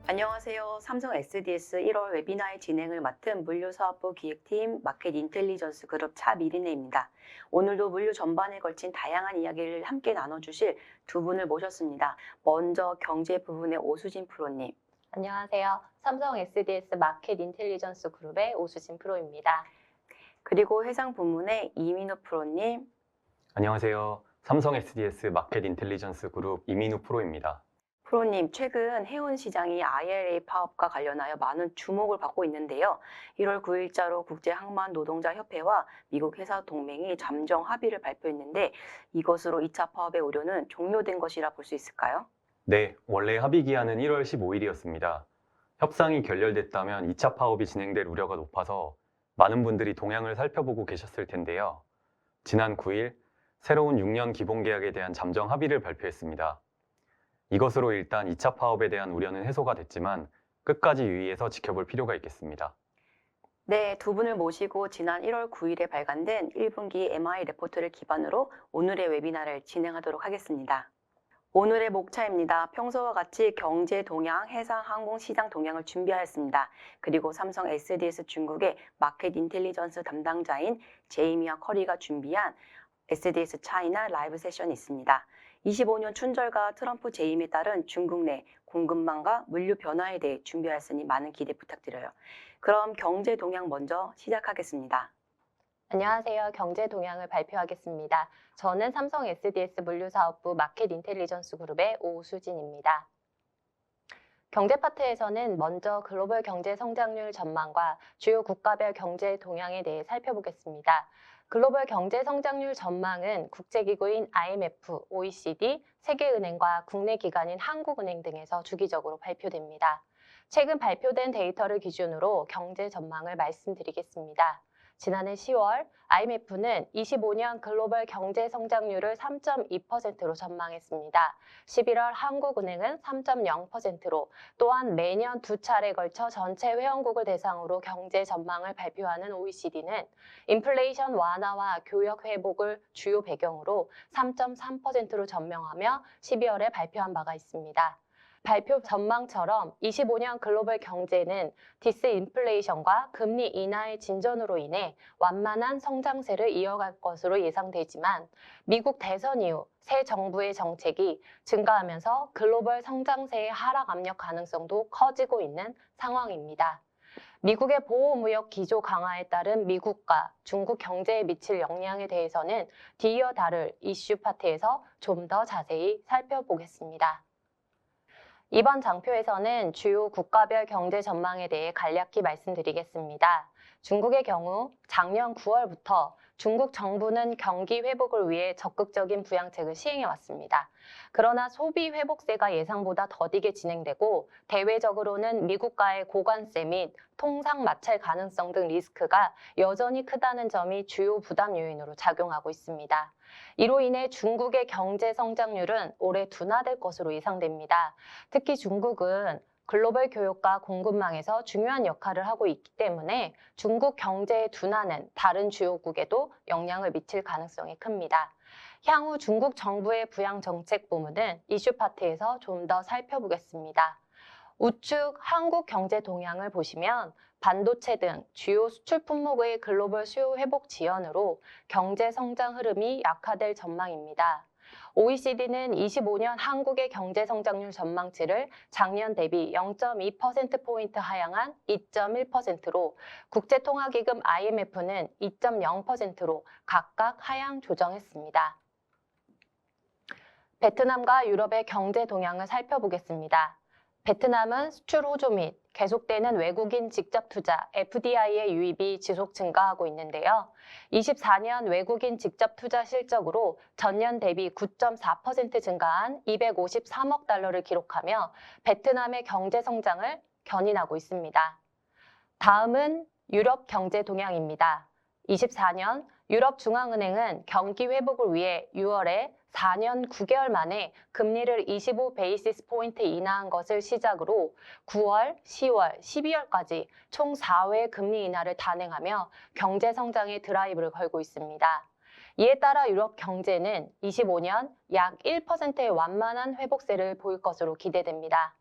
안녕하세요. 삼성 SDS 1월 웨비나의 진행을 맡은 물류사업부 기획팀 마켓 인텔리전스 그룹 차미리네입니다. 오늘도 물류 전반에 걸친 다양한 이야기를 함께 나눠주실 두 분을 모셨습니다. 먼저 경제 부분의 오수진 프로님. 안녕하세요. 삼성 SDS 마켓 인텔리전스 그룹의 오수진 프로입니다. 그리고 해상 부문의 이민우 프로님. 안녕하세요. 삼성 SDS 마켓 인텔리전스 그룹 이민우 프로입니다. 프로님, 최근 해운 시장이 IRA 파업과 관련하여 많은 주목을 받고 있는데요. 1월 9일자로 국제항만노동자협회와 미국 회사 동맹이 잠정 합의를 발표했는데 이것으로 2차 파업의 우려는 종료된 것이라 볼 수 있을까요? 네, 원래 합의 기한은 1월 15일이었습니다. 협상이 결렬됐다면 2차 파업이 진행될 우려가 높아서 많은 분들이 동향을 살펴보고 계셨을 텐데요. 지난 9일 새로운 6년 기본계약에 대한 잠정 합의를 발표했습니다. 이것으로 일단 2차 파업에 대한 우려는 해소가 됐지만 끝까지 유의해서 지켜볼 필요가 있겠습니다. 네, 두 분을 모시고 지난 1월 9일에 발간된 1분기 MI 레포트를 기반으로 오늘의 웨비나를 진행하도록 하겠습니다. 오늘의 목차입니다. 평소와 같이 경제 동향, 해상 항공 시장 동향을 준비하였습니다. 그리고 삼성 SDS 중국의 마켓 인텔리전스 담당자인 제이미와 커리가 준비한 SDS 차이나 라이브 세션이 있습니다. 25년 춘절과 트럼프 재임에 따른 중국 내 공급망과 물류 변화에 대해 준비하였으니 많은 기대 부탁드려요. 그럼 경제 동향 먼저 시작하겠습니다. 안녕하세요. 경제 동향을 발표하겠습니다. 저는 삼성 SDS 물류사업부 마켓 인텔리전스 그룹의 오수진입니다. 경제 파트에서는 먼저 글로벌 경제 성장률 전망과 주요 국가별 경제 동향에 대해 살펴보겠습니다. 글로벌 경제 성장률 전망은 국제기구인 IMF, OECD, 세계은행과 국내 기관인 한국은행 등에서 주기적으로 발표됩니다. 최근 발표된 데이터를 기준으로 경제 전망을 말씀드리겠습니다. 지난해 10월 IMF는 25년 글로벌 경제 성장률을 3.2%로 전망했습니다. 11월 한국은행은 3.0%로 또한 매년 두 차례 걸쳐 전체 회원국을 대상으로 경제 전망을 발표하는 OECD는 인플레이션 완화와 교역 회복을 주요 배경으로 3.3%로 전망하며 12월에 발표한 바가 있습니다. 발표 전망처럼 25년 글로벌 경제는 디스인플레이션과 금리 인하의 진전으로 인해 완만한 성장세를 이어갈 것으로 예상되지만 미국 대선 이후 새 정부의 정책이 증가하면서 글로벌 성장세의 하락 압력 가능성도 커지고 있는 상황입니다. 미국의 보호무역 기조 강화에 따른 미국과 중국 경제에 미칠 영향에 대해서는 뒤이어 다룰 이슈 파트에서 좀 더 자세히 살펴보겠습니다. 이번 장표에서는 주요 국가별 경제 전망에 대해 간략히 말씀드리겠습니다. 중국의 경우 작년 9월부터 중국 정부는 경기 회복을 위해 적극적인 부양책을 시행해왔습니다. 그러나 소비 회복세가 예상보다 더디게 진행되고 대외적으로는 미국과의 고관세 및 통상 마찰 가능성 등 리스크가 여전히 크다는 점이 주요 부담 요인으로 작용하고 있습니다. 이로 인해 중국의 경제 성장률은 올해 둔화될 것으로 예상됩니다. 특히 중국은 글로벌 교역과 공급망에서 중요한 역할을 하고 있기 때문에 중국 경제의 둔화는 다른 주요국에도 영향을 미칠 가능성이 큽니다. 향후 중국 정부의 부양 정책 부문은 이슈 파트에서 좀 더 살펴보겠습니다. 우측 한국 경제 동향을 보시면 반도체 등 주요 수출 품목의 글로벌 수요 회복 지연으로 경제 성장 흐름이 약화될 전망입니다. OECD는 25년 한국의 경제 성장률 전망치를 작년 대비 0.2%포인트 하향한 2.1%로 국제통화기금 IMF는 2.0%로 각각 하향 조정했습니다. 베트남과 유럽의 경제 동향을 살펴보겠습니다. 베트남은 수출 호조 및 계속되는 외국인 직접 투자 FDI의 유입이 지속 증가하고 있는데요. 24년 외국인 직접 투자 실적으로 전년 대비 9.4% 증가한 253억 달러를 기록하며 베트남의 경제 성장을 견인하고 있습니다. 다음은 유럽 경제 동향입니다. 24년 유럽 중앙은행은 경기 회복을 위해 6월에 4년 9개월 만에 금리를 25 베이시스 포인트 인하한 것을 시작으로 9월, 10월, 12월까지 총 4회 금리 인하를 단행하며 경제 성장에 드라이브를 걸고 있습니다. 이에 따라 유럽 경제는 25년 약 1%의 완만한 회복세를 보일 것으로 기대됩니다.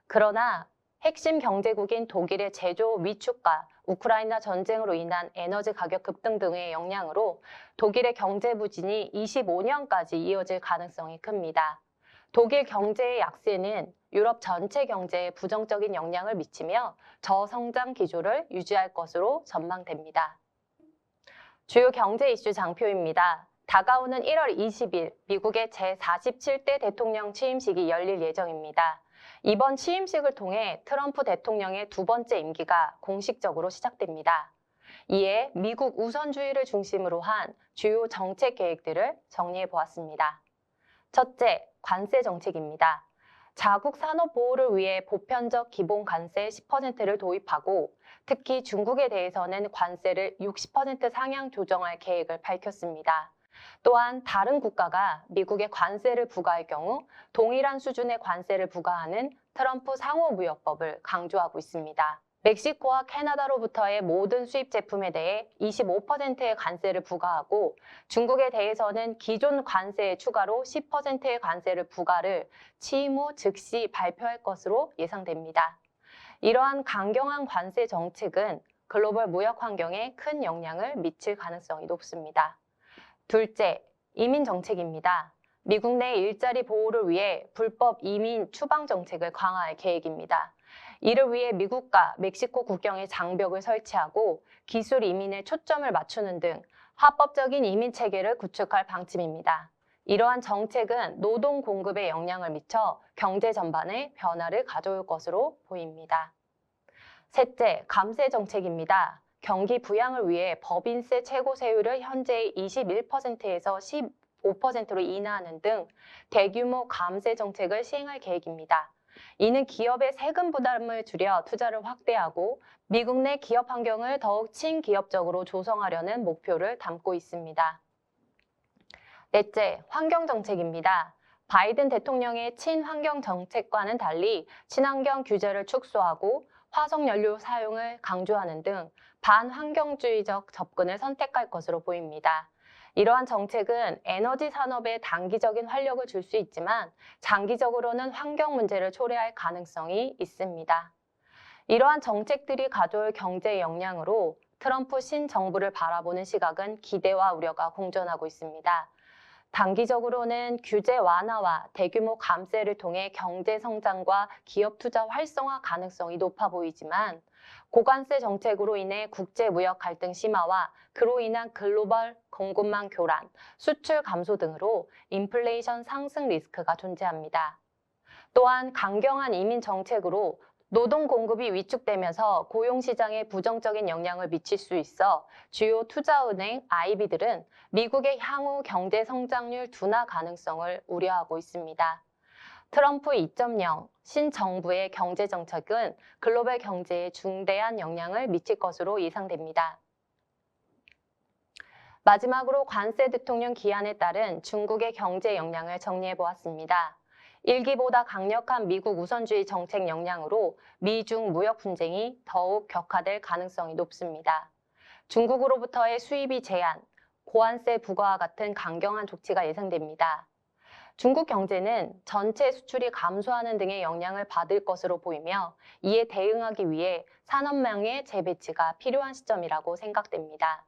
그러나 핵심 경제국인 독일의 제조 위축과 우크라이나 전쟁으로 인한 에너지 가격 급등 등의 영향으로 독일의 경제 부진이 25년까지 이어질 가능성이 큽니다. 독일 경제의 약세는 유럽 전체 경제에 부정적인 영향을 미치며 저성장 기조를 유지할 것으로 전망됩니다. 주요 경제 이슈 장표입니다. 다가오는 1월 20일 미국의 제47대 대통령 취임식이 열릴 예정입니다. 이번 취임식을 통해 트럼프 대통령의 두 번째 임기가 공식적으로 시작됩니다. 이에 미국 우선주의를 중심으로 한 주요 정책 계획들을 정리해 보았습니다. 첫째, 관세 정책입니다. 자국 산업 보호를 위해 보편적 기본 관세 10%를 도입하고 특히 중국에 대해서는 관세를 60% 상향 조정할 계획을 밝혔습니다. 또한 다른 국가가 미국에 관세를 부과할 경우 동일한 수준의 관세를 부과하는 트럼프 상호무역법을 강조하고 있습니다. 멕시코와 캐나다로부터의 모든 수입 제품에 대해 25%의 관세를 부과하고 중국에 대해서는 기존 관세에 추가로 10%의 관세를 부과를 취임 후 즉시 발표할 것으로 예상됩니다. 이러한 강경한 관세 정책은 글로벌 무역 환경에 큰 영향을 미칠 가능성이 높습니다. 둘째, 이민 정책입니다. 미국 내 일자리 보호를 위해 불법 이민 추방 정책을 강화할 계획입니다. 이를 위해 미국과 멕시코 국경에 장벽을 설치하고 기술 이민에 초점을 맞추는 등 합법적인 이민 체계를 구축할 방침입니다. 이러한 정책은 노동 공급에 영향을 미쳐 경제 전반에 변화를 가져올 것으로 보입니다. 셋째, 감세 정책입니다. 경기 부양을 위해 법인세 최고 세율을 현재의 21%에서 15%로 인하하는 등 대규모 감세 정책을 시행할 계획입니다. 이는 기업의 세금 부담을 줄여 투자를 확대하고 미국 내 기업 환경을 더욱 친기업적으로 조성하려는 목표를 담고 있습니다. 넷째, 환경 정책입니다. 바이든 대통령의 친환경 정책과는 달리 친환경 규제를 축소하고 화석연료 사용을 강조하는 등 반환경주의적 접근을 선택할 것으로 보입니다. 이러한 정책은 에너지 산업에 단기적인 활력을 줄 수 있지만 장기적으로는 환경 문제를 초래할 가능성이 있습니다. 이러한 정책들이 가져올 경제 영향으로 트럼프 신정부를 바라보는 시각은 기대와 우려가 공존하고 있습니다. 단기적으로는 규제 완화와 대규모 감세를 통해 경제 성장과 기업 투자 활성화 가능성이 높아 보이지만 고관세 정책으로 인해 국제 무역 갈등 심화와 그로 인한 글로벌 공급망 교란, 수출 감소 등으로 인플레이션 상승 리스크가 존재합니다. 또한 강경한 이민 정책으로 노동 공급이 위축되면서 고용 시장에 부정적인 영향을 미칠 수 있어 주요 투자은행 IB들은 미국의 향후 경제 성장률 둔화 가능성을 우려하고 있습니다. 트럼프 2.0 신정부의 경제 정책은 글로벌 경제에 중대한 영향을 미칠 것으로 예상됩니다. 마지막으로 관세 대통령 기한에 따른 중국의 경제 영향을 정리해 보았습니다. 1기보다 강력한 미국 우선주의 정책 영향으로 미중 무역 분쟁이 더욱 격화될 가능성이 높습니다. 중국으로부터의 수입이 제한, 고환세 부과와 같은 강경한 조치가 예상됩니다. 중국 경제는 전체 수출이 감소하는 등의 영향을 받을 것으로 보이며 이에 대응하기 위해 산업망의 재배치가 필요한 시점이라고 생각됩니다.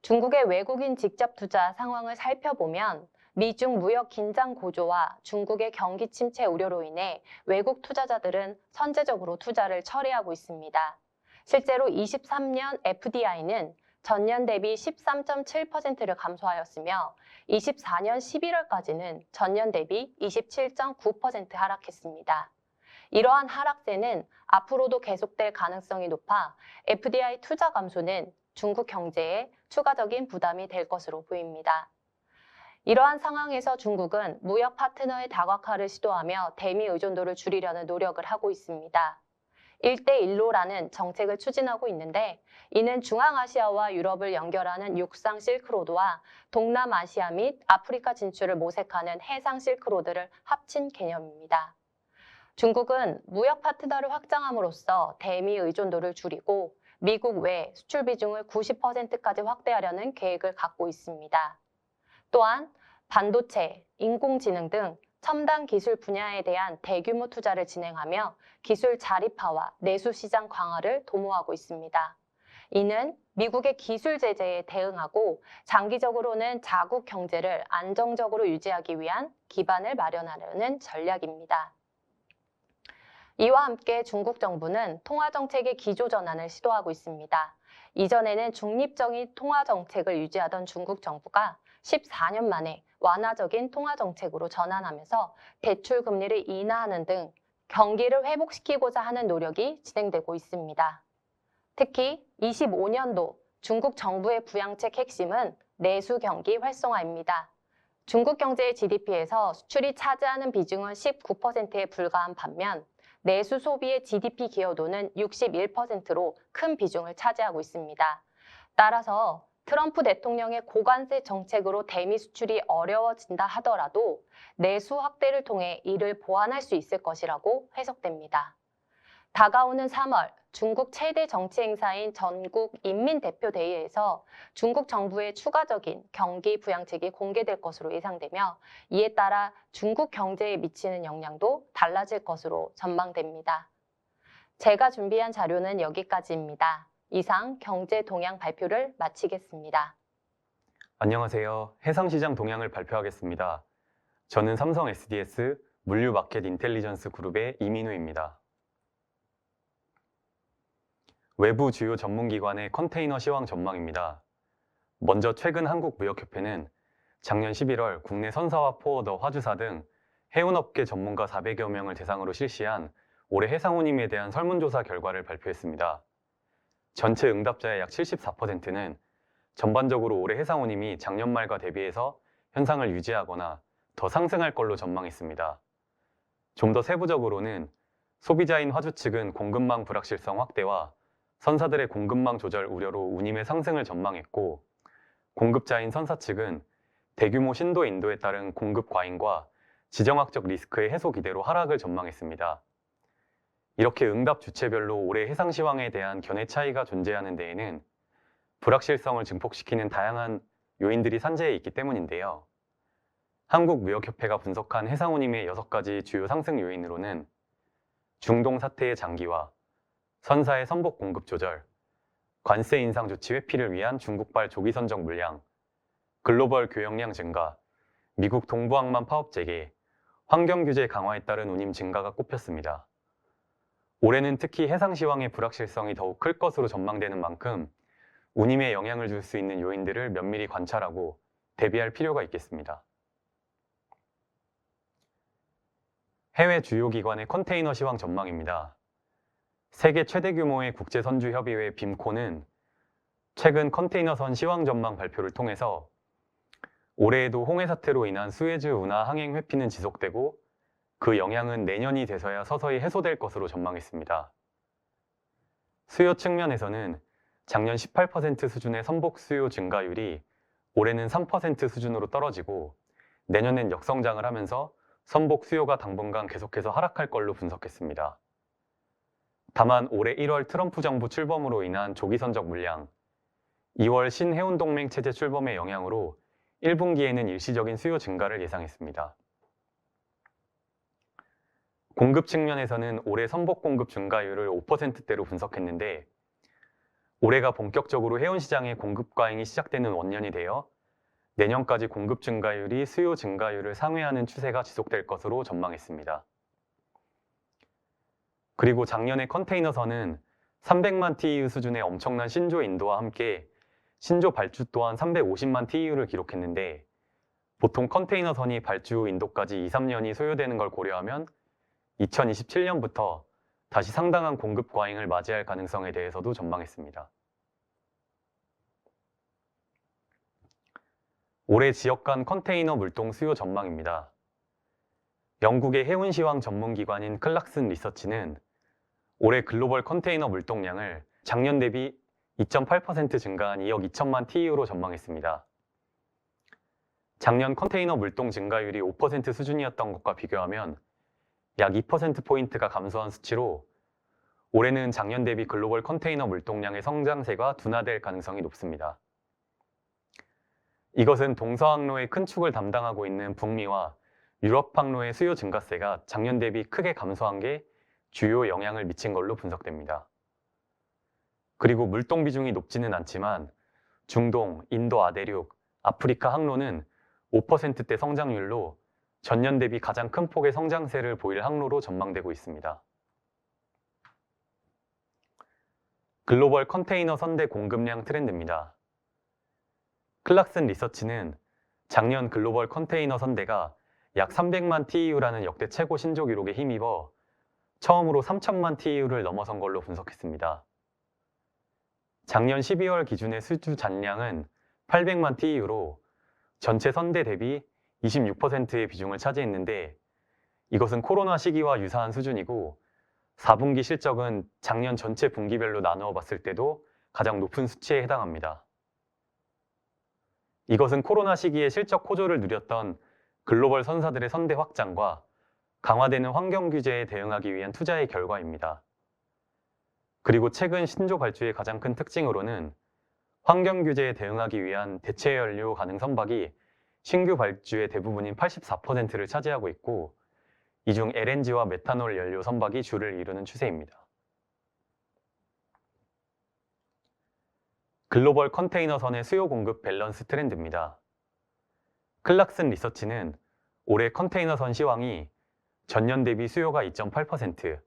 중국의 외국인 직접 투자 상황을 살펴보면 미중 무역 긴장 고조와 중국의 경기 침체 우려로 인해 외국 투자자들은 선제적으로 투자를 철회하고 있습니다. 실제로 23년 FDI는 전년 대비 13.7%를 감소하였으며 24년 11월까지는 전년 대비 27.9% 하락했습니다. 이러한 하락세는 앞으로도 계속될 가능성이 높아 FDI 투자 감소는 중국 경제에 추가적인 부담이 될 것으로 보입니다. 이러한 상황에서 중국은 무역 파트너의 다각화를 시도하며 대미 의존도를 줄이려는 노력을 하고 있습니다. 1대1로라는 정책을 추진하고 있는데 이는 중앙아시아와 유럽을 연결하는 육상 실크로드와 동남아시아 및 아프리카 진출을 모색하는 해상 실크로드를 합친 개념입니다. 중국은 무역 파트너를 확장함으로써 대미 의존도를 줄이고 미국 외 수출 비중을 90%까지 확대하려는 계획을 갖고 있습니다. 또한 반도체, 인공지능 등 첨단 기술 분야에 대한 대규모 투자를 진행하며 기술 자립화와 내수 시장 강화를 도모하고 있습니다. 이는 미국의 기술 제재에 대응하고 장기적으로는 자국 경제를 안정적으로 유지하기 위한 기반을 마련하려는 전략입니다. 이와 함께 중국 정부는 통화 정책의 기조 전환을 시도하고 있습니다. 이전에는 중립적인 통화 정책을 유지하던 중국 정부가 14년 만에 완화적인 통화 정책으로 전환하면서 대출 금리를 인하하는 등 경기를 회복시키고자 하는 노력이 진행되고 있습니다. 특히 25년도 중국 정부의 부양책 핵심은 내수 경기 활성화입니다. 중국 경제의 GDP에서 수출이 차지하는 비중은 19%에 불과한 반면 내수 소비의 GDP 기여도는 61%로 큰 비중을 차지하고 있습니다. 따라서 트럼프 대통령의 고관세 정책으로 대미 수출이 어려워진다 하더라도 내수 확대를 통해 이를 보완할 수 있을 것이라고 해석됩니다. 다가오는 3월 중국 최대 정치 행사인 전국 인민대표대회에서 중국 정부의 추가적인 경기 부양책이 공개될 것으로 예상되며 이에 따라 중국 경제에 미치는 영향도 달라질 것으로 전망됩니다. 제가 준비한 자료는 여기까지입니다. 이상 경제 동향 발표를 마치겠습니다. 안녕하세요. 해상시장 동향을 발표하겠습니다. 저는 삼성 SDS 물류 마켓 인텔리전스 그룹의 이민우입니다. 외부 주요 전문기관의 컨테이너 시황 전망입니다. 먼저 최근 한국무역협회는 작년 11월 국내 선사와 포워더, 화주사 등 해운업계 전문가 400여 명을 대상으로 실시한 올해 해상운임에 대한 설문조사 결과를 발표했습니다. 전체 응답자의 약 74%는 전반적으로 올해 해상운임이 작년 말과 대비해서 현상을 유지하거나 더 상승할 걸로 전망했습니다. 좀 더 세부적으로는 소비자인 화주 측은 공급망 불확실성 확대와 선사들의 공급망 조절 우려로 운임의 상승을 전망했고, 공급자인 선사 측은 대규모 신도 인도에 따른 공급 과잉과 지정학적 리스크의 해소 기대로 하락을 전망했습니다. 이렇게 응답 주체별로 올해 해상 시황에 대한 견해 차이가 존재하는 데에는 불확실성을 증폭시키는 다양한 요인들이 산재해 있기 때문인데요. 한국무역협회가 분석한 해상운임의 6가지 주요 상승 요인으로는 중동 사태의 장기화, 선사의 선복 공급 조절, 관세 인상 조치 회피를 위한 중국발 조기 선적 물량, 글로벌 교역량 증가, 미국 동부항만 파업 재개, 환경 규제 강화에 따른 운임 증가가 꼽혔습니다. 올해는 특히 해상 시황의 불확실성이 더욱 클 것으로 전망되는 만큼 운임에 영향을 줄 수 있는 요인들을 면밀히 관찰하고 대비할 필요가 있겠습니다. 해외 주요 기관의 컨테이너 시황 전망입니다. 세계 최대 규모의 국제선주협의회 빔코는 최근 컨테이너선 시황 전망 발표를 통해서 올해에도 홍해 사태로 인한 수에즈 운하 항행 회피는 지속되고 그 영향은 내년이 돼서야 서서히 해소될 것으로 전망했습니다. 수요 측면에서는 작년 18% 수준의 선복 수요 증가율이 올해는 3% 수준으로 떨어지고 내년엔 역성장을 하면서 선복 수요가 당분간 계속해서 하락할 걸로 분석했습니다. 다만 올해 1월 트럼프 정부 출범으로 인한 조기 선적 물량, 2월 신해운동맹 체제 출범의 영향으로 1분기에는 일시적인 수요 증가를 예상했습니다. 공급 측면에서는 올해 선복 공급 증가율을 5%대로 분석했는데 올해가 본격적으로 해운 시장의 공급 과잉이 시작되는 원년이 되어 내년까지 공급 증가율이 수요 증가율을 상회하는 추세가 지속될 것으로 전망했습니다. 그리고 작년에 컨테이너선은 300만 TEU 수준의 엄청난 신조 인도와 함께 신조 발주 또한 350만 TEU를 기록했는데 보통 컨테이너선이 발주 후 인도까지 2, 3년이 소요되는 걸 고려하면 2027년부터 다시 상당한 공급 과잉을 맞이할 가능성에 대해서도 전망했습니다. 올해 지역 간 컨테이너 물동 수요 전망입니다. 영국의 해운시황 전문기관인 클락슨 리서치는 올해 글로벌 컨테이너 물동량을 작년 대비 2.8% 증가한 2억 2천만 TEU로 전망했습니다. 작년 컨테이너 물동 증가율이 5% 수준이었던 것과 비교하면 약 2%포인트가 감소한 수치로 올해는 작년 대비 글로벌 컨테이너 물동량의 성장세가 둔화될 가능성이 높습니다. 이것은 동서항로의 큰 축을 담당하고 있는 북미와 유럽 항로의 수요 증가세가 작년 대비 크게 감소한 게 주요 영향을 미친 걸로 분석됩니다. 그리고 물동 비중이 높지는 않지만 중동, 인도 아대륙, 아프리카 항로는 5%대 성장률로 전년 대비 가장 큰 폭의 성장세를 보일 항로로 전망되고 있습니다. 글로벌 컨테이너 선대 공급량 트렌드입니다. 클락슨 리서치는 작년 글로벌 컨테이너 선대가 약 300만 TEU라는 역대 최고 신조 기록에 힘입어 처음으로 3천만 TEU를 넘어선 걸로 분석했습니다. 작년 12월 기준의 수주 잔량은 800만 TEU로 전체 선대 대비 26%의 비중을 차지했는데 이것은 코로나 시기와 유사한 수준이고 4분기 실적은 작년 전체 분기별로 나누어 봤을 때도 가장 높은 수치에 해당합니다. 이것은 코로나 시기에 실적 호조를 누렸던 글로벌 선사들의 선대 확장과 강화되는 환경 규제에 대응하기 위한 투자의 결과입니다. 그리고 최근 신조 발주의 가장 큰 특징으로는 환경 규제에 대응하기 위한 대체 연료 가능 선박이 신규 발주의 대부분인 84%를 차지하고 있고 이 중 LNG와 메탄올 연료 선박이 주를 이루는 추세입니다. 글로벌 컨테이너선의 수요 공급 밸런스 트렌드입니다. 클락슨 리서치는 올해 컨테이너선 시황이 전년 대비 수요가 2.8%,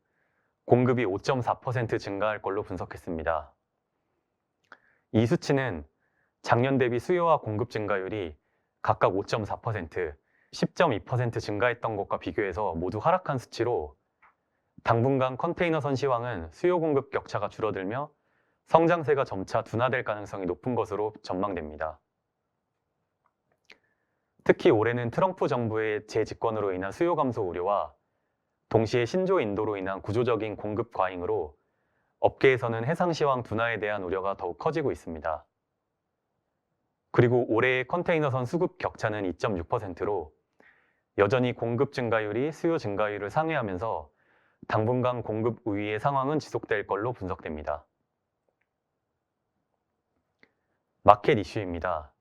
공급이 5.4% 증가할 걸로 분석했습니다. 이 수치는 작년 대비 수요와 공급 증가율이 각각 5.4%, 10.2% 증가했던 것과 비교해서 모두 하락한 수치로 당분간 컨테이너선 시황은 수요 공급 격차가 줄어들며 성장세가 점차 둔화될 가능성이 높은 것으로 전망됩니다. 특히 올해는 트럼프 정부의 재집권으로 인한 수요 감소 우려와 동시에 신조 인도로 인한 구조적인 공급 과잉으로 업계에서는 해상 시황 둔화에 대한 우려가 더욱 커지고 있습니다. 그리고 올해의 컨테이너선 수급 격차는 2.6%로 여전히 공급 증가율이 수요 증가율을 상회하면서 당분간 공급 우위의 상황은 지속될 걸로 분석됩니다. 마켓 이슈입니다.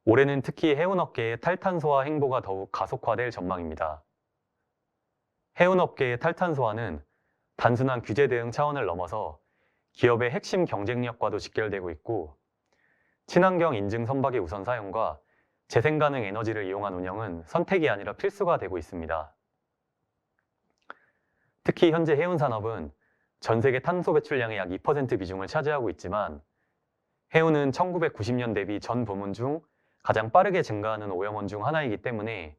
올해는 특히 해운업계의 탈탄소화 행보가 더욱 가속화될 전망입니다. 해운업계의 탈탄소화는 단순한 규제 대응 차원을 넘어서 기업의 핵심 경쟁력과도 직결되고 있고 친환경 인증 선박의 우선 사용과 재생 가능 에너지를 이용한 운영은 선택이 아니라 필수가 되고 있습니다. 특히 현재 해운 산업은 전 세계 탄소 배출량의 약 2% 비중을 차지하고 있지만 해운은 1990년 대비 전 부문 중 가장 빠르게 증가하는 오염원 중 하나이기 때문에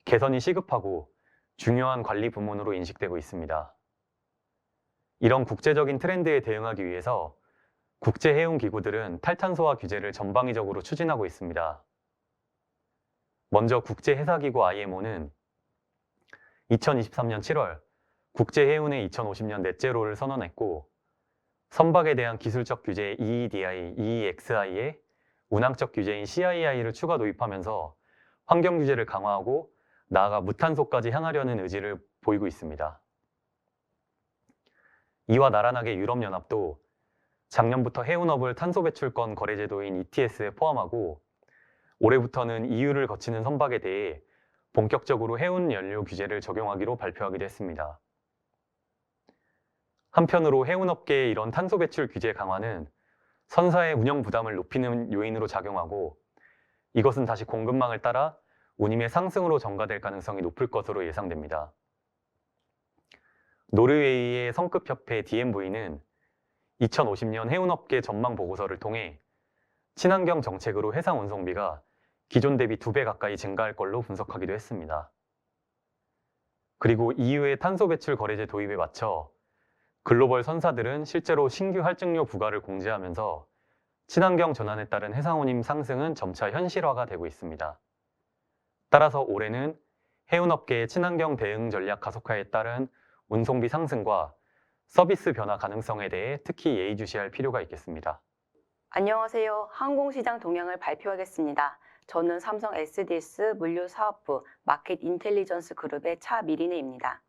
개선이 시급하고 중요한 관리 부문으로 인식되고 있습니다. 이런 국제적인 트렌드에 대응하기 위해서 국제해운기구들은 탈탄소화 규제를 전방위적으로 추진하고 있습니다. 먼저 국제해사기구 IMO는 2023년 7월 국제해운의 2050년 넷제로를 선언했고 선박에 대한 기술적 규제 EEDI, EEXI에 운항적 규제인 CII를 추가 도입하면서 환경 규제를 강화하고 나아가 무탄소까지 향하려는 의지를 보이고 있습니다. 이와 나란하게 유럽연합도 작년부터 해운업을 탄소 배출권 거래 제도인 ETS에 포함하고 올해부터는 EU를 거치는 선박에 대해 본격적으로 해운 연료 규제를 적용하기로 발표하기도 했습니다. 한편으로 해운업계의 이런 탄소 배출 규제 강화는 선사의 운영 부담을 높이는 요인으로 작용하고 이것은 다시 공급망을 따라 운임의 상승으로 전가될 가능성이 높을 것으로 예상됩니다. 노르웨이의 성급협회 DNV는 2050년 해운업계 전망 보고서를 통해 친환경 정책으로 해상 운송비가 기존 대비 2배 가까이 증가할 걸로 분석하기도 했습니다. 그리고 EU의 탄소 배출 거래제 도입에 맞춰 글로벌 선사들은 실제로 신규 할증료 부과를 공제하면서 친환경 전환에 따른 해상 운임 상승은 점차 현실화가 되고 있습니다. 따라서 올해는 해운업계의 친환경 대응 전략 가속화에 따른 운송비 상승과 서비스 변화 가능성에 대해 특히 예의주시할 필요가 있겠습니다. 안녕하세요. 항공시장 동향을 발표하겠습니다. 저는 삼성 SDS 물류사업부 마켓 인텔리전스 그룹의 차미리네입니다.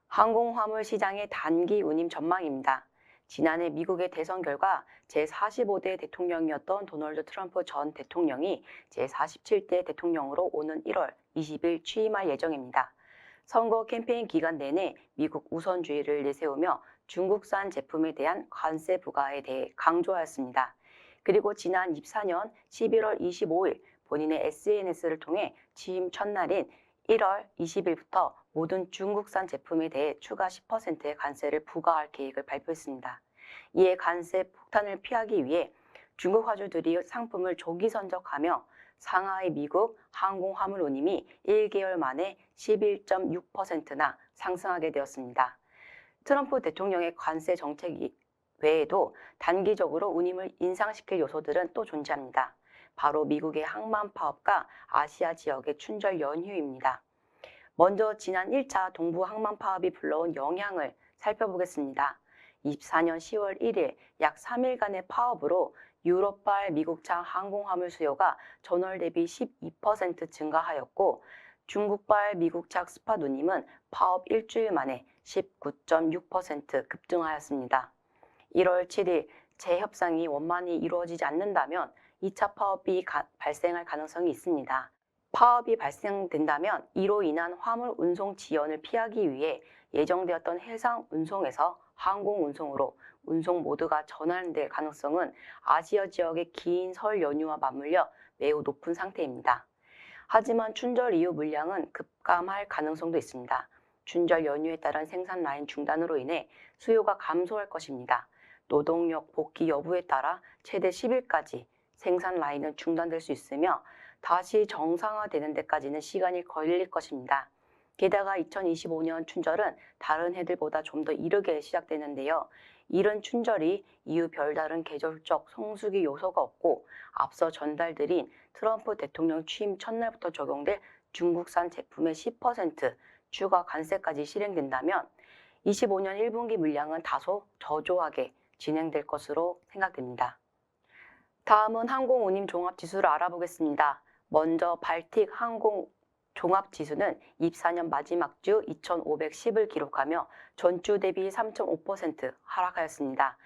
항공화물 시장의 단기 운임 전망입니다. 지난해 미국의 대선 결과 제45대 대통령이었던 도널드 트럼프 전 대통령이 제47대 대통령으로 오는 1월 20일 취임할 예정입니다. 선거 캠페인 기간 내내 미국 우선주의를 내세우며 중국산 제품에 대한 관세 부과에 대해 강조하였습니다. 그리고 지난 24년 11월 25일 본인의 SNS를 통해 취임 첫날인 1월 20일부터 모든 중국산 제품에 대해 추가 10%의 관세를 부과할 계획을 발표했습니다. 이에 관세 폭탄을 피하기 위해 중국 화주들이 상품을 조기 선적하며 상하이 미국 항공화물 운임이 1개월 만에 11.6%나 상승하게 되었습니다. 트럼프 대통령의 관세 정책 외에도 단기적으로 운임을 인상시킬 요소들은 또 존재합니다. 바로 미국의 항만 파업과 아시아 지역의 춘절 연휴입니다. 먼저 지난 1차 동부 항만 파업이 불러온 영향을 살펴보겠습니다. 24년 10월 1일 약 3일간의 파업으로 유럽발 미국창 항공화물 수요가 전월 대비 12% 증가하였고 중국발 미국착 스팟 운임은 파업 일주일 만에 19.6% 급증하였습니다. 1월 7일 재협상이 원만히 이루어지지 않는다면 2차 파업이 발생할 가능성이 있습니다. 파업이 발생된다면 이로 인한 화물 운송 지연을 피하기 위해 예정되었던 해상 운송에서 항공 운송으로 운송 모두가 전환될 가능성은 아시아 지역의 긴 설 연휴와 맞물려 매우 높은 상태입니다. 하지만 춘절 이후 물량은 급감할 가능성도 있습니다. 춘절 연휴에 따른 생산 라인 중단으로 인해 수요가 감소할 것입니다. 노동력 복귀 여부에 따라 최대 10일까지 생산 라인은 중단될 수 있으며 다시 정상화되는 데까지는 시간이 걸릴 것입니다. 게다가 2025년 춘절은 다른 해들보다 좀 더 이르게 시작되는데요. 이른 춘절이 이후 별다른 계절적 성수기 요소가 없고 앞서 전달드린 트럼프 대통령 취임 첫날부터 적용될 중국산 제품의 10% 추가 관세까지 실행된다면 25년 1분기 물량은 다소 저조하게 진행될 것으로 생각됩니다. 다음은 항공운임 종합지수를 알아보겠습니다. 먼저 발틱 항공 종합지수는 24년 마지막 주 2,510을 기록하며 전주 대비 3.5% 하락하였습니다.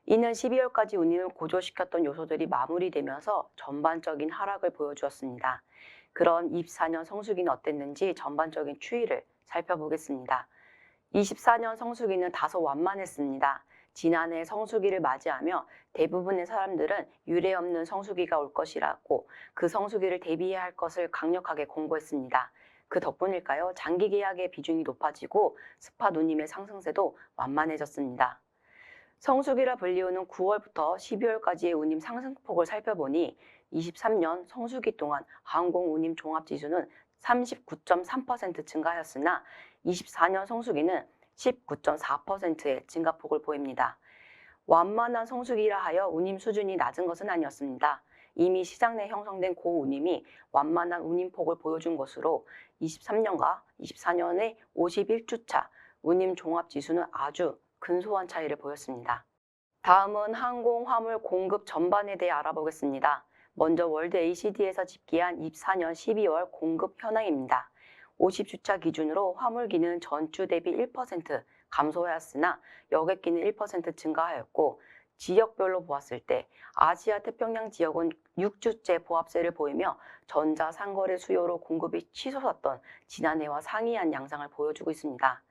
이는 12월까지 운임을 고조시켰던 요소들이 마무리되면서 전반적인 하락을 보여주었습니다. 그런 24년 성수기는 어땠는지 전반적인 추이를 살펴보겠습니다. 24년 성수기는 다소 완만했습니다. 지난해 성수기를 맞이하며 대부분의 사람들은 유례없는 성수기가 올 것이라고 그 성수기를 대비해야 할 것을 강력하게 공고했습니다. 그 덕분일까요? 장기 계약의 비중이 높아지고 스팟 운임의 상승세도 완만해졌습니다. 성수기라 불리우는 9월부터 12월까지의 운임 상승폭을 살펴보니 23년 성수기 동안 항공 운임 종합지수는 39.3% 증가하였으나 24년 성수기는 19.4%의 증가폭을 보입니다. 완만한 성수기라 하여 운임 수준이 낮은 것은 아니었습니다. 이미 시장 내 형성된 고운임이 완만한 운임폭을 보여준 것으로 23년과 24년의 51주차 운임 종합지수는 아주 근소한 차이를 보였습니다. 다음은 항공 화물 공급 전반에 대해 알아보겠습니다. 먼저 월드 ACD에서 집계한 24년 12월 공급 현황입니다. 50주차 기준으로 화물기는 전주 대비 1% 감소하였으나 여객기는 1% 증가하였고 지역별로 보았을 때 아시아 태평양 지역은 6주째 보합세를 보이며 전자상거래 수요로 공급이 치솟았던 지난해와 상이한 양상을 보여주고 있습니다.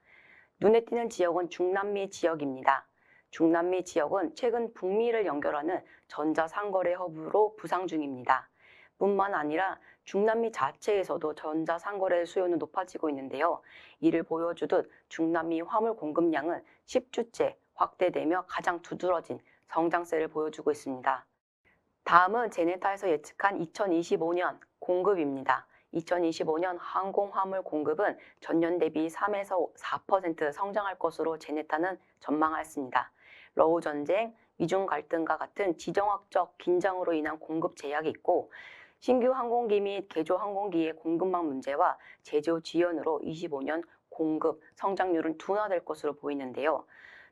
눈에 띄는 지역은 중남미 지역입니다. 중남미 지역은 최근 북미를 연결하는 전자상거래 허브로 부상 중입니다. 뿐만 아니라 중남미 자체에서도 전자상거래 수요는 높아지고 있는데요. 이를 보여주듯 중남미 화물 공급량은 10주째 확대되며 가장 두드러진 성장세를 보여주고 있습니다. 다음은 제네타에서 예측한 2025년 공급입니다. 2025년 항공화물 공급은 전년 대비 3에서 4% 성장할 것으로 제네타는 전망하였습니다. 러우 전쟁, 미중 갈등과 같은 지정학적 긴장으로 인한 공급 제약이 있고 신규 항공기 및 개조 항공기의 공급망 문제와 제조 지연으로 25년 공급 성장률은 둔화될 것으로 보이는데요.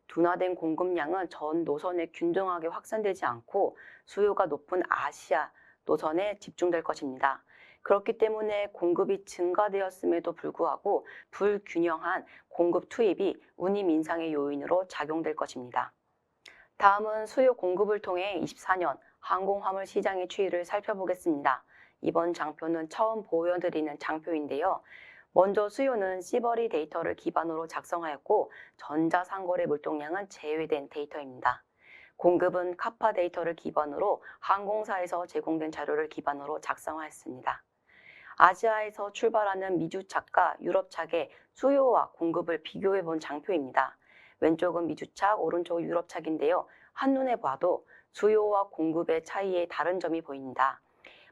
둔화된 공급량은 전 노선에 균등하게 확산되지 않고 수요가 높은 아시아 노선에 집중될 것입니다. 그렇기 때문에 공급이 증가되었음에도 불구하고 불균형한 공급 투입이 운임 인상의 요인으로 작용될 것입니다. 다음은 수요 공급을 통해 24년 항공화물 시장의 추이를 살펴보겠습니다. 이번 장표는 처음 보여드리는 장표인데요. 먼저 수요는 시버리 데이터를 기반으로 작성하였고 전자상거래 물동량은 제외된 데이터입니다. 공급은 카파 데이터를 기반으로 항공사에서 제공된 자료를 기반으로 작성하였습니다. 아시아에서 출발하는 미주착과 유럽착의 수요와 공급을 비교해 본 장표입니다. 왼쪽은 미주착, 오른쪽은 유럽착인데요. 한눈에 봐도 수요와 공급의 차이에 다른 점이 보입니다.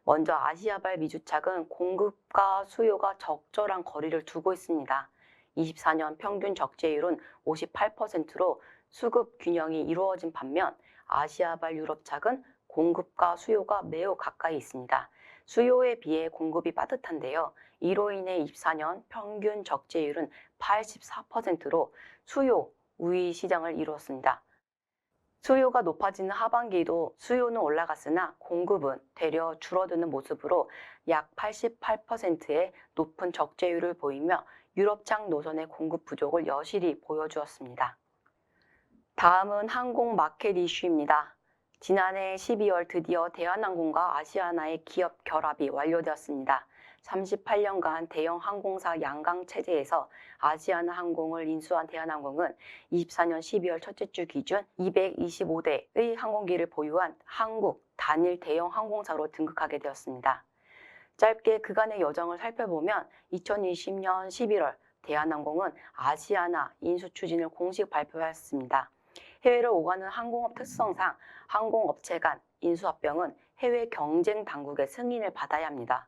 먼저 아시아발 미주착은 공급과 수요가 적절한 거리를 두고 있습니다. 24년 평균 적재율은 58%로 수급 균형이 이루어진 반면 아시아발 유럽착은 공급과 수요가 매우 가까이 있습니다. 수요에 비해 공급이 빠듯한데요. 이로 인해 24년 평균 적재율은 84%로 수요 우위 시장을 이루었습니다. 수요가 높아지는 하반기에도 수요는 올라갔으나 공급은 되려 줄어드는 모습으로 약 88%의 높은 적재율을 보이며 유럽창 노선의 공급 부족을 여실히 보여주었습니다. 다음은 항공 마켓 이슈입니다. 지난해 12월 드디어 대한항공과 아시아나의 기업 결합이 완료되었습니다. 38년간 대형 항공사 양강 체제에서 아시아나 항공을 인수한 대한항공은 24년 12월 첫째 주 기준 225대의 항공기를 보유한 한국 단일 대형 항공사로 등극하게 되었습니다. 짧게 그간의 여정을 살펴보면 2020년 11월 대한항공은 아시아나 인수 추진을 공식 발표하였습니다. 해외를 오가는 항공업 특성상 항공업체 간 인수합병은 해외 경쟁 당국의 승인을 받아야 합니다.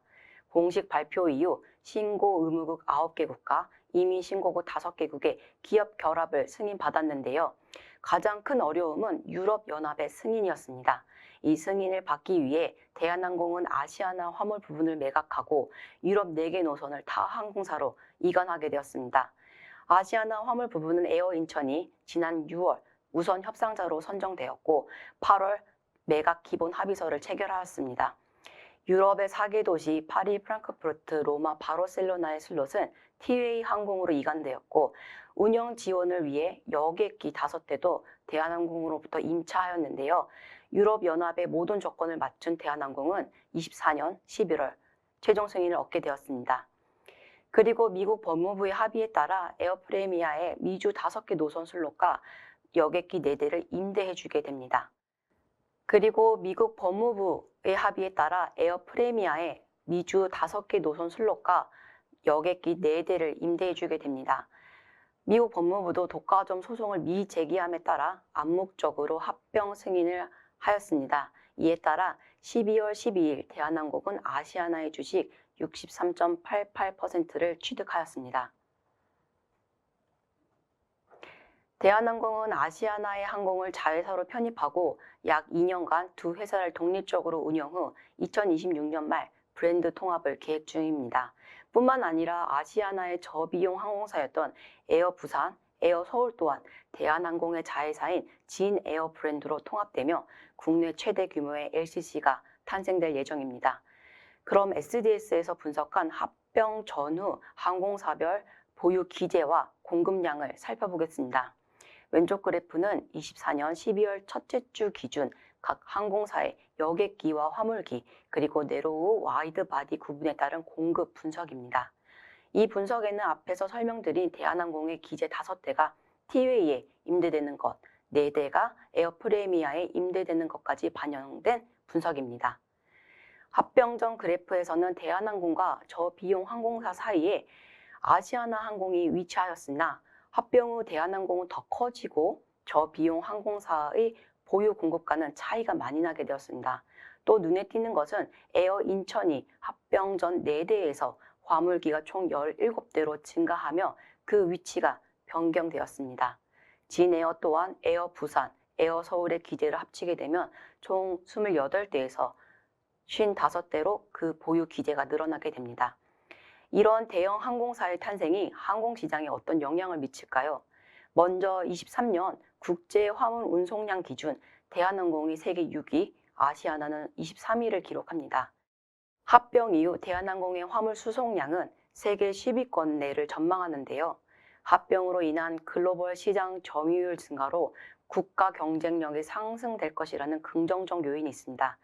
공식 발표 이후 신고 의무국 9개국과 이미 신고국 5개국의 기업 결합을 승인받았는데요. 가장 큰 어려움은 유럽연합의 승인이었습니다. 이 승인을 받기 위해 대한항공은 아시아나 화물 부분을 매각하고 유럽 4개 노선을 타 항공사로 이관하게 되었습니다. 아시아나 화물 부분은 에어인천이 지난 6월 우선 협상자로 선정되었고 8월 매각 기본 합의서를 체결하였습니다. 유럽의 4개 도시 파리, 프랑크푸르트, 로마, 바르셀로나의 슬롯은 티웨이 항공으로 이관되었고 운영 지원을 위해 여객기 5대도 대한항공으로부터 임차하였는데요. 유럽연합의 모든 조건을 맞춘 대한항공은 24년 11월 최종 승인을 얻게 되었습니다. 그리고 미국 법무부의 합의에 따라 에어프레미아의 미주 5개 노선 슬롯과 여객기 4대를 임대해주게 됩니다. 그리고 미국 법무부의 합의에 따라 에어프레미아의 미주 5개 노선 슬롯과 여객기 4대를 임대해주게 됩니다. 미국 법무부도 독과점 소송을 미제기함에 따라 암묵적으로 합병 승인을 하였습니다. 이에 따라 12월 12일 대한항공은 아시아나의 주식 63.88%를 취득하였습니다. 대한항공은 아시아나의 항공을 자회사로 편입하고 약 2년간 두 회사를 독립적으로 운영 후 2026년 말 브랜드 통합을 계획 중입니다. 뿐만 아니라 아시아나의 저비용 항공사였던 에어 부산, 에어 서울 또한 대한항공의 자회사인 진에어 브랜드로 통합되며 국내 최대 규모의 LCC가 탄생될 예정입니다. 그럼 SDS에서 분석한 합병 전후 항공사별 보유 기재와 공급량을 살펴보겠습니다. 왼쪽 그래프는 24년 12월 첫째 주 기준 각 항공사의 여객기와 화물기 그리고 내로우 와이드 바디 구분에 따른 공급 분석입니다. 이 분석에는 앞에서 설명드린 대한항공의 기재 5대가 티웨이에 임대되는 것, 4대가 에어프레미아에 임대되는 것까지 반영된 분석입니다. 합병전 그래프에서는 대한항공과 저비용 항공사 사이에 아시아나 항공이 위치하였으나 합병 후 대한항공은 더 커지고 저비용 항공사의 보유 공급과는 차이가 많이 나게 되었습니다. 또 눈에 띄는 것은 에어 인천이 합병 전 4대에서 화물기가 총 17대로 증가하며 그 위치가 변경되었습니다. 진에어 또한 에어 부산, 에어 서울의 기재를 합치게 되면 총 28대에서 55대로 그 보유 기재가 늘어나게 됩니다. 이런 대형 항공사의 탄생이 항공시장에 어떤 영향을 미칠까요? 먼저 23년 국제 화물 운송량 기준 대한항공이 세계 6위, 아시아나는 23위를 기록합니다. 합병 이후 대한항공의 화물 수송량은 세계 10위권 내를 전망하는데요. 합병으로 인한 글로벌 시장 점유율 증가로 국가 경쟁력이 상승될 것이라는 긍정적 요인이 있습니다.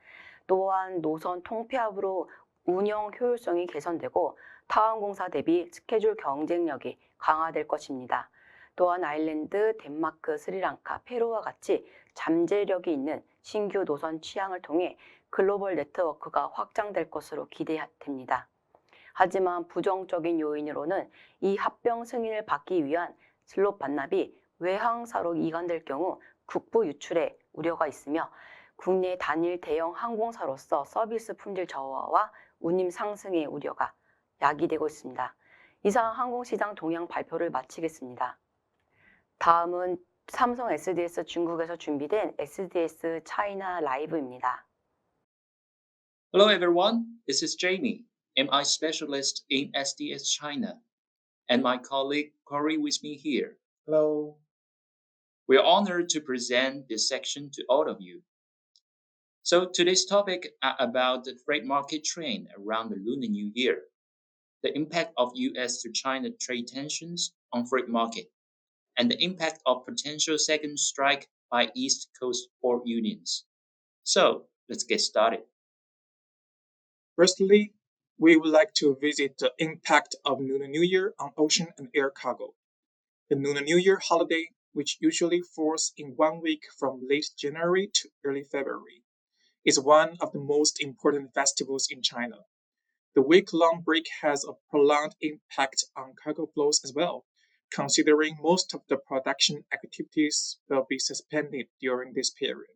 또한 노선 통폐합으로 운영 효율성이 개선되고 타항공사 대비 스케줄 경쟁력이 강화될 것입니다. 또한 아일랜드, 덴마크, 스리랑카, 페루와 같이 잠재력이 있는 신규 노선 취향을 통해 글로벌 네트워크가 확장될 것으로 기대됩니다. 하지만 부정적인 요인으로는 이 합병 승인을 받기 위한 슬롯 반납이 외항사로 이관될 경우 국부 유출에 우려가 있으며 국내 단일 대형 항공사로서 서비스 품질 저하와 운임 상승의 우려가 야기되고 있습니다. 이상 항공시장 동향 발표를 마치겠습니다. 다음은 삼성 SDS 중국에서 준비된 SDS 차이나 라이브입니다. Hello everyone, this is Jamie, MI specialist in SDS China, and my colleague Corey with me here. Hello. We are honored to present this section to all of you. So today's topic are about the freight market trend around the Lunar New Year, the impact of US to China trade tensions on freight market, and the impact of potential second strike by East Coast port unions. So let's get started. Firstly, we would like to visit the impact of Lunar New Year on ocean and air cargo. The Lunar New Year holiday, which usually falls in 1 week from late January to early February, is one of the most important festivals in China. The week-long break has a prolonged impact on cargo flows as well, considering most of the production activities will be suspended during this period.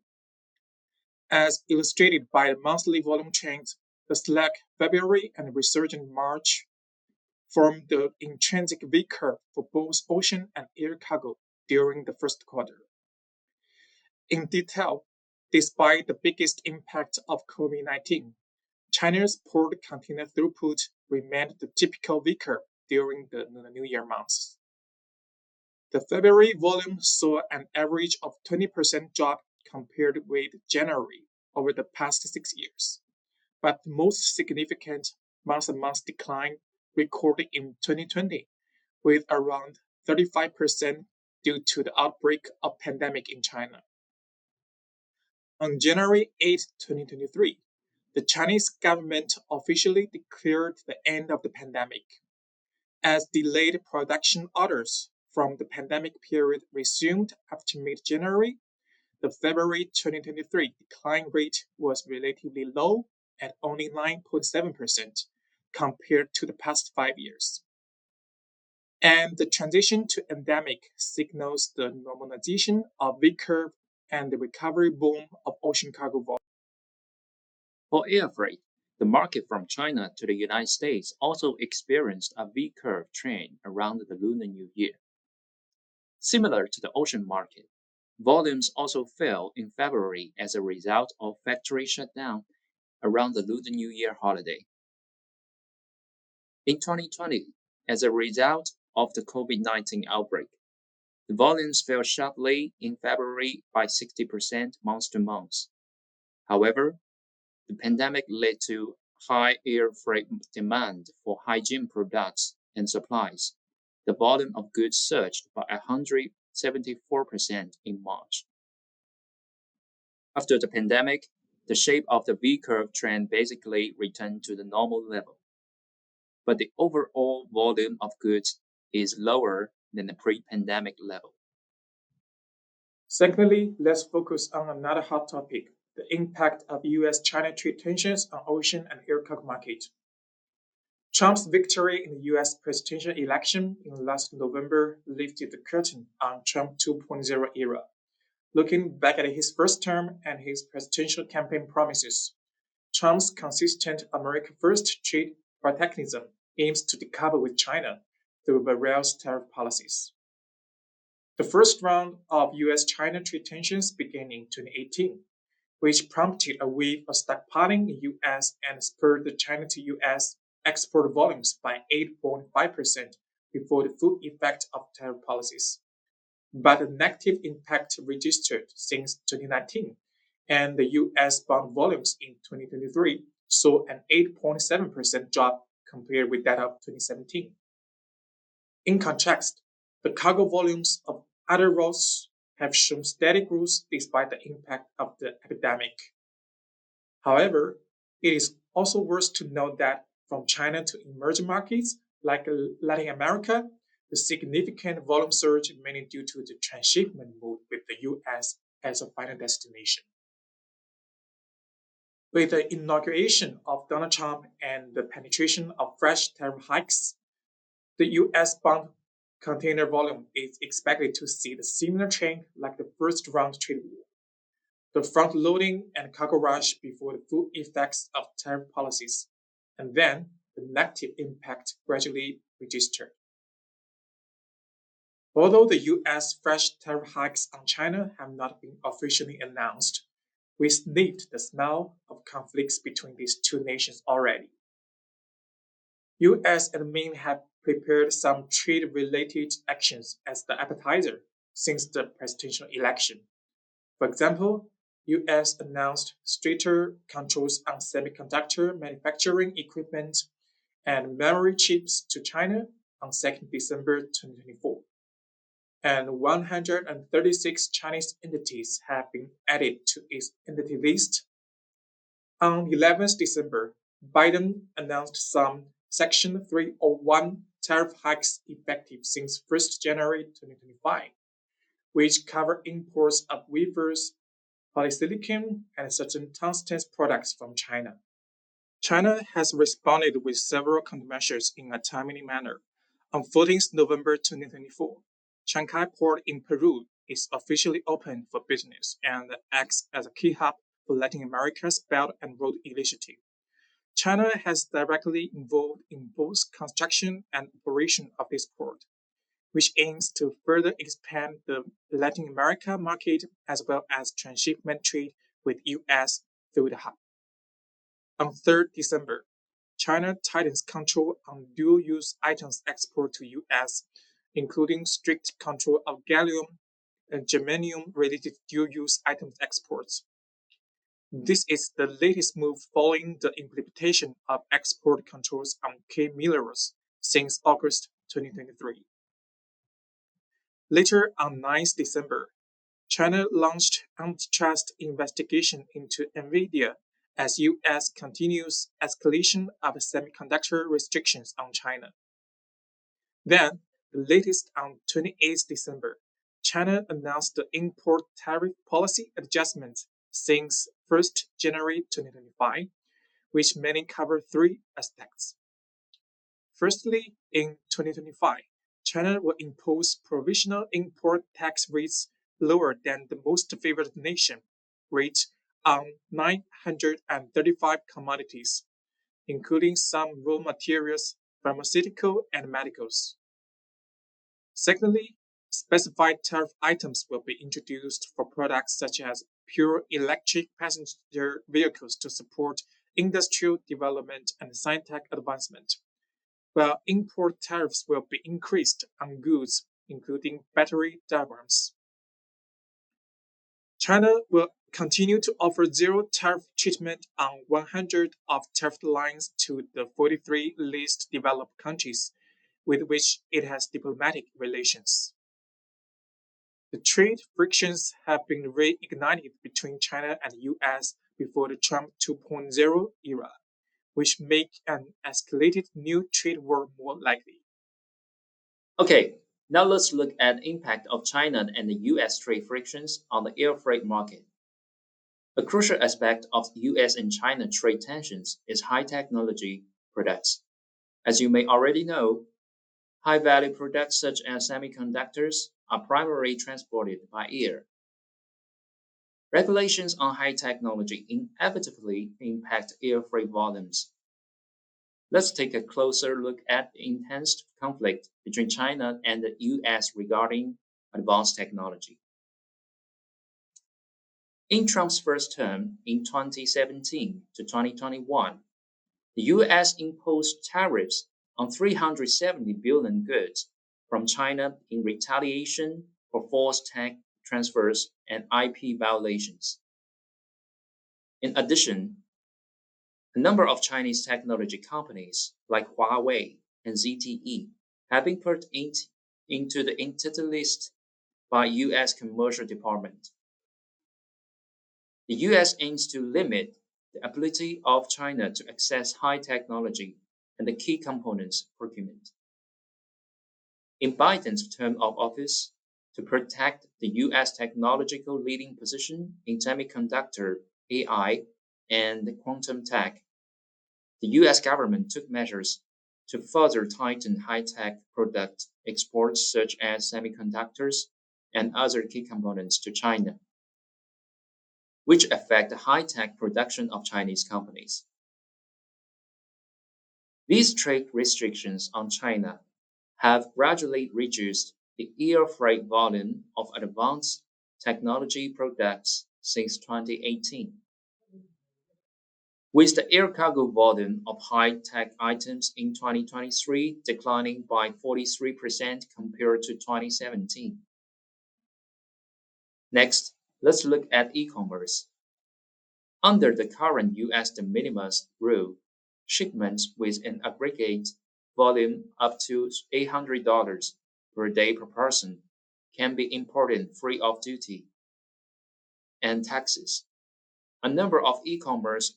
As illustrated by the monthly volume trends, the slack February and resurgent March form the intrinsic V curve for both ocean and air cargo during the first quarter. In detail, despite the biggest impact of COVID-19, China's port container throughput remained the typical V curve during the Lunar New Year months. The February volume saw an average of 20% drop compared with January over the past 6 years, but the most significant month-on-month decline recorded in 2020, with around 35% due to the outbreak of pandemic in China. On January 8, 2023, the Chinese government officially declared the end of the pandemic. As delayed production orders from the pandemic period resumed after mid-January, the February 2023 decline rate was relatively low at only 9.7% compared to the past 5 years. And the transition to endemic signals the normalization of V-curve and the recovery boom of ocean cargo volume. For air freight, the market from China to the United States also experienced a V-curve trend around the Lunar New Year. Similar to the ocean market, volumes also fell in February as a result of factory shutdown around the Lunar New Year holiday. In 2020, as a result of the COVID-19 outbreak, the volumes fell sharply in February by 60% month to month. However, the pandemic led to high air freight demand for hygiene products and supplies. The volume of goods surged by 174% in March. After the pandemic, the shape of the V-curve trend basically returned to the normal level. But the overall volume of goods is lower than the pre-pandemic level. Secondly, let's focus on another hot topic, the impact of US-China trade tensions on ocean and air cargo market. Trump's victory in the US presidential election in last November lifted the curtain on Trump 2.0 era. Looking back at his first term and his presidential campaign promises, Trump's consistent America First trade protectionism aims to decouple with China through various tariff policies. The first round of US-China trade tensions began in 2018, which prompted a wave of stockpiling in the US and spurred the China to US export volumes by 8.5% before the full effect of tariff policies. But the negative impact registered since 2019, and the US bond volumes in 2023 saw an 8.7% drop compared with that of 2017. In contrast, the cargo volumes of other routes have shown steady growth despite the impact of the epidemic. However, it is also worth to note that from China to emerging markets like Latin America, the significant volume surge mainly due to the transshipment mode with the US as a final destination. With the inauguration of Donald Trump and the penetration of fresh tariff hikes, the US bond container volume is expected to see the similar trend like the first round trade war. The front loading and cargo rush before the full effects of tariff policies, and then the negative impact gradually registered. Although the US fresh tariff hikes on China have not been officially announced, we sniffed the smell of conflicts between these two nations already. US and Maine have prepared some trade-related actions as the appetizer since the presidential election. For example, US announced stricter controls on semiconductor manufacturing equipment and memory chips to China on 2nd December 2024. And 136 Chinese entities have been added to its entity list. On 11th December, Biden announced some Section 301 tariff hikes effective since 1st January 2025, which cover imports of wafers, polysilicon, and certain tungsten products from China. China has responded with several countermeasures in a timely manner. On 14th November 2024, Chancay Port in Peru is officially open for business and acts as a key hub for Latin America's Belt and Road Initiative. China has directly involved in both construction and operation of this port, which aims to further expand the Latin America market as well as transshipment trade with US through the hub. On 3rd December, China tightens control on dual-use items export to US, including strict control of gallium and germanium-related dual-use items exports. This is the latest move following the implementation of export controls on key minerals since August 2023. Later on 9th December, China launched antitrust investigation into NVIDIA as US continues escalation of semiconductor restrictions on China. Then, the latest on 28th December, China announced the import tariff policy adjustments since 1st January 2025, which mainly cover three aspects. Firstly, in 2025, China will impose provisional import tax rates lower than the most favored nation rate on 935 commodities, including some raw materials, pharmaceutical, and medicals. Secondly, specified tariff items will be introduced for products such as pure electric passenger vehicles to support industrial development and scientific advancement, while import tariffs will be increased on goods including battery diagrams. China will continue to offer zero tariff treatment on 100 of tariff lines to the 43 least developed countries with which it has diplomatic relations. The trade frictions have been reignited between China and the US before the Trump 2.0 era, which make an escalated new trade war more likely. Okay, now let's look at the impact of China and the US trade frictions on the air freight market. A crucial aspect of US and China trade tensions is high technology products. As you may already know, high value products such as semiconductors are primarily transported by air. Regulations on high technology inevitably impact air freight volumes. Let's take a closer look at the intense conflict between China and the US regarding advanced technology. In Trump's first term in 2017 to 2021, the US imposed tariffs on 370 billion goods from China in retaliation for forced tech transfers and IP violations. In addition, a number of Chinese technology companies like Huawei and ZTE have been put into the entity list by US Commercial Department. The US aims to limit the ability of China to access high technology and the key components procurement. In Biden's term of office, to protect the US technological leading position in semiconductor, AI, and quantum tech, the US government took measures to further tighten high-tech product exports such as semiconductors and other key components to China, which affect the high-tech production of Chinese companies. These trade restrictions on China have gradually reduced the air freight volume of advanced technology products since 2018. With the air cargo volume of high-tech items in 2023 declining by 43% compared to 2017. Next, let's look at e-commerce. Under the current US de minimis rule, shipments with an aggregate volume up to $800 per day per person can be imported free of duty and taxes. A number of e-commerce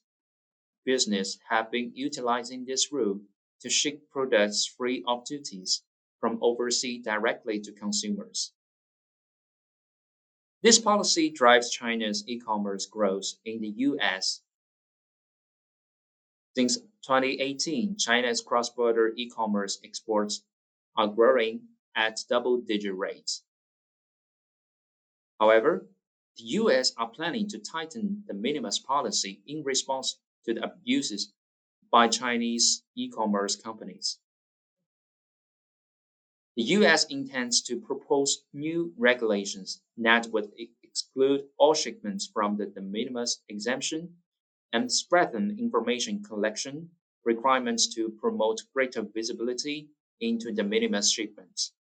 businesses have been utilizing this rule to ship products free of duties from overseas directly to consumers. This policy drives China's e-commerce growth in the US. Since 2018, China's cross-border e-commerce exports are growing at double-digit rates. However, the US are planning to tighten the minimis policy in response to the abuses by Chinese e-commerce companies. The US intends to propose new regulations that would exclude all shipments from the de minimis exemption and strengthen information collection requirements to promote greater visibility into de minimis shipments.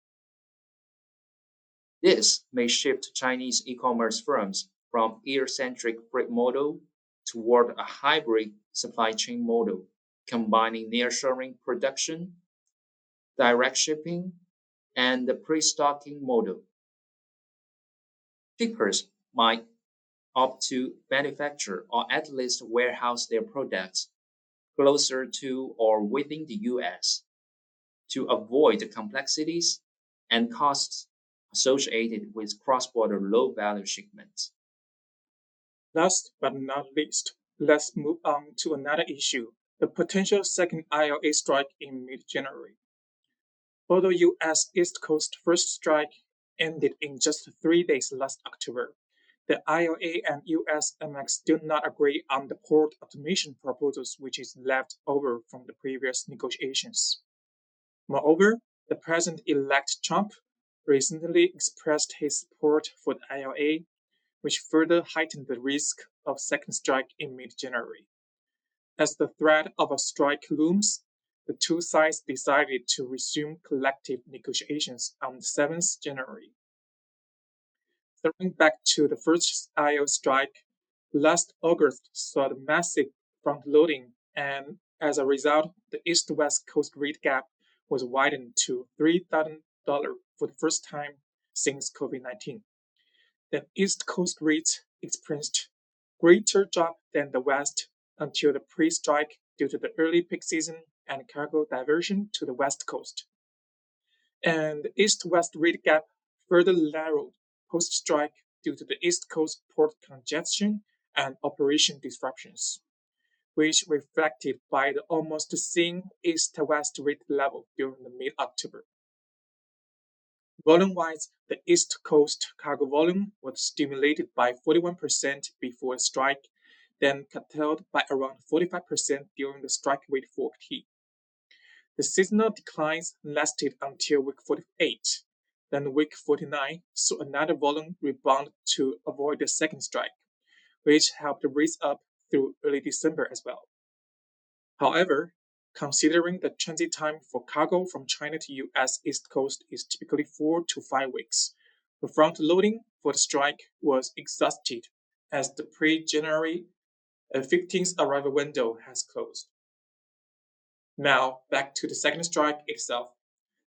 This may shift Chinese e-commerce firms from air-centric freight model toward a hybrid supply chain model, combining nearshoring production, direct shipping, and the pre-stocking model. Shippers might opt to manufacture or at least warehouse their products closer to or within the US to avoid the complexities and costs associated with cross-border low-value shipments. Last but not least, let's move on to another issue, the potential second ILA strike in mid-January. Although US East Coast first strike ended in just 3 days last October, the ILA and USMX did not agree on the port automation proposals which is left over from the previous negotiations. Moreover, the President-elect Trump recently expressed his support for the ILA, which further heightened the risk of second strike in mid-January. As the threat of a strike looms, the two sides decided to resume collective negotiations on 7th January. Throwing back to the first ILA strike, last August saw the massive front-loading, and as a result, the East-West Coast rate gap was widened to $3,000 for the first time since COVID-19. The East Coast rate experienced greater drop than the West until the pre-strike due to the early peak season and cargo diversion to the West Coast. And the East-West rate gap further narrowed post-strike due to the East Coast port congestion and operation disruptions, which reflected by the almost same east-west rate level during the mid-October. Volume-wise, the East Coast cargo volume was stimulated by 41% before the strike, then curtailed by around 45% during the strike week 40. The seasonal declines lasted until week 48. Then week 49 saw another volume rebound to avoid the second strike, which helped raise up through early December as well. However, considering the transit time for cargo from China to US East Coast is typically 4 to 5 weeks, the front loading for the strike was exhausted as the pre-January 15th arrival window has closed. Now, back to the second strike itself.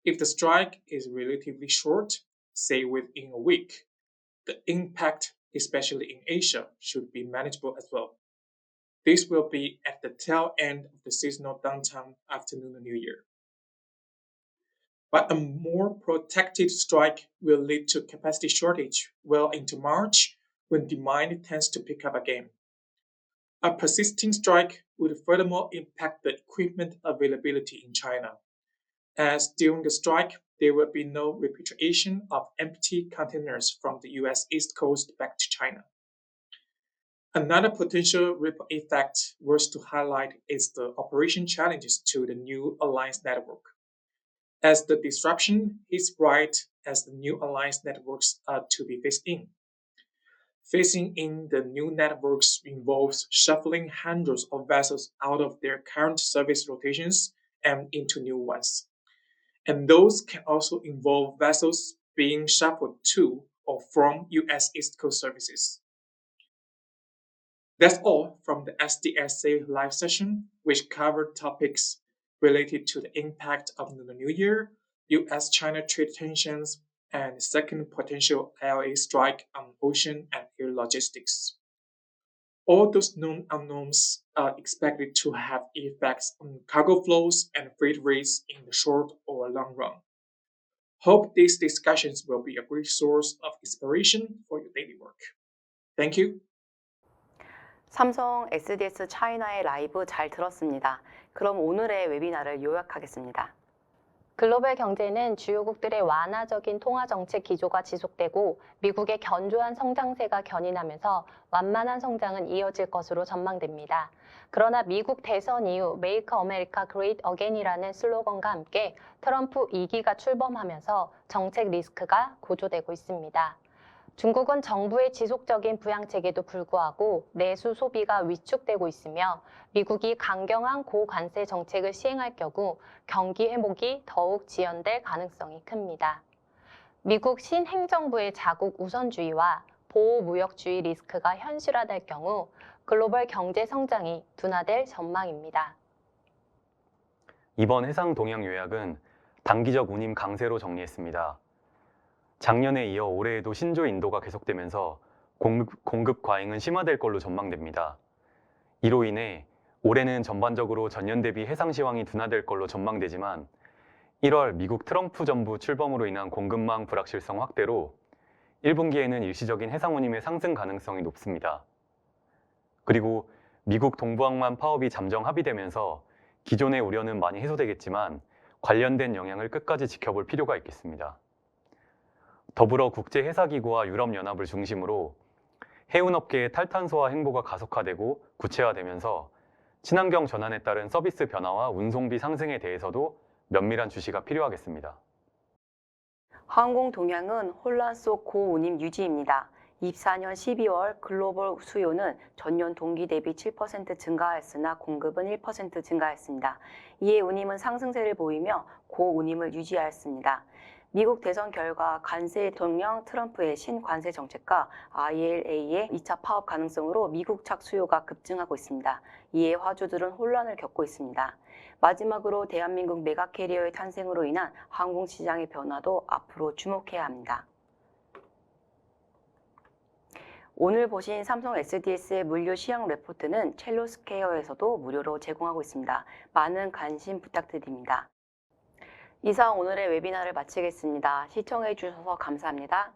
If the strike is relatively short, say within a week, the impact, especially in Asia, should be manageable as well. This will be at the tail end of the seasonal downtime after Lunar New Year. But a more protracted strike will lead to capacity shortage well into March when demand tends to pick up again. A persisting strike would furthermore impact the equipment availability in China, as during the strike, there will be no repatriation of empty containers from the US East Coast back to China. Another potential ripple effect worth to highlight is the operation challenges to the new alliance network, as the disruption hits right as the new alliance networks are to be phased in. Phasing in the new networks involves shuffling hundreds of vessels out of their current service rotations and into new ones. And those can also involve vessels being shuffled to or from US East Coast services. That's all from the SDSA live session, which covered topics related to the impact of the New Year, US-China trade tensions, and second potential ILA strike on ocean and air logistics. All those known unknowns are expected to have effects on cargo flows and freight rates in the short or long run. Hope these discussions will be a great source of inspiration for your daily work. Thank you. 삼성 SDS 차이나의 라이브 잘 들었습니다. 그럼 오늘의 웨비나를 요약하겠습니다. 글로벌 경제는 주요국들의 완화적인 통화 정책 기조가 지속되고 미국의 견조한 성장세가 견인하면서 완만한 성장은 이어질 것으로 전망됩니다. 그러나 미국 대선 이후 Make America Great Again이라는 슬로건과 함께 트럼프 2기가 출범하면서 정책 리스크가 고조되고 있습니다. 중국은 정부의 지속적인 부양책에도 불구하고 내수 소비가 위축되고 있으며 미국이 강경한 고관세 정책을 시행할 경우 경기 회복이 더욱 지연될 가능성이 큽니다. 미국 신행정부의 자국 우선주의와 보호무역주의 리스크가 현실화될 경우 글로벌 경제 성장이 둔화될 전망입니다. 이번 해상 동향 요약은 단기적 운임 강세로 정리했습니다. 작년에 이어 올해에도 신조 인도가 계속되면서 공급 과잉은 심화될 걸로 전망됩니다. 이로 인해 올해는 전반적으로 전년 대비 해상 시황이 둔화될 걸로 전망되지만 1월 미국 트럼프 정부 출범으로 인한 공급망 불확실성 확대로 1분기에는 일시적인 해상 운임의 상승 가능성이 높습니다. 그리고 미국 동부항만 파업이 잠정 합의되면서 기존의 우려는 많이 해소되겠지만 관련된 영향을 끝까지 지켜볼 필요가 있겠습니다. 더불어 국제해사기구와 유럽연합을 중심으로 해운업계의 탈탄소화 행보가 가속화되고 구체화되면서 친환경 전환에 따른 서비스 변화와 운송비 상승에 대해서도 면밀한 주시가 필요하겠습니다. 항공 동향은 혼란 속 고운임 유지입니다. 24년 12월 글로벌 수요는 전년 동기 대비 7% 증가하였으나 공급은 1% 증가했습니다. 이에 운임은 상승세를 보이며 고운임을 유지하였습니다. 미국 대선 결과 관세 대통령 트럼프의 신관세 정책과 ILA의 2차 파업 가능성으로 미국 착 수요가 급증하고 있습니다. 이에 화주들은 혼란을 겪고 있습니다. 마지막으로 대한민국 메가캐리어의 탄생으로 인한 항공시장의 변화도 앞으로 주목해야 합니다. 오늘 보신 삼성 SDS의 무료 시황 레포트는 첼로스퀘어에서도 무료로 제공하고 있습니다. 많은 관심 부탁드립니다. 이상 오늘의 웨비나를 마치겠습니다. 시청해 주셔서 감사합니다.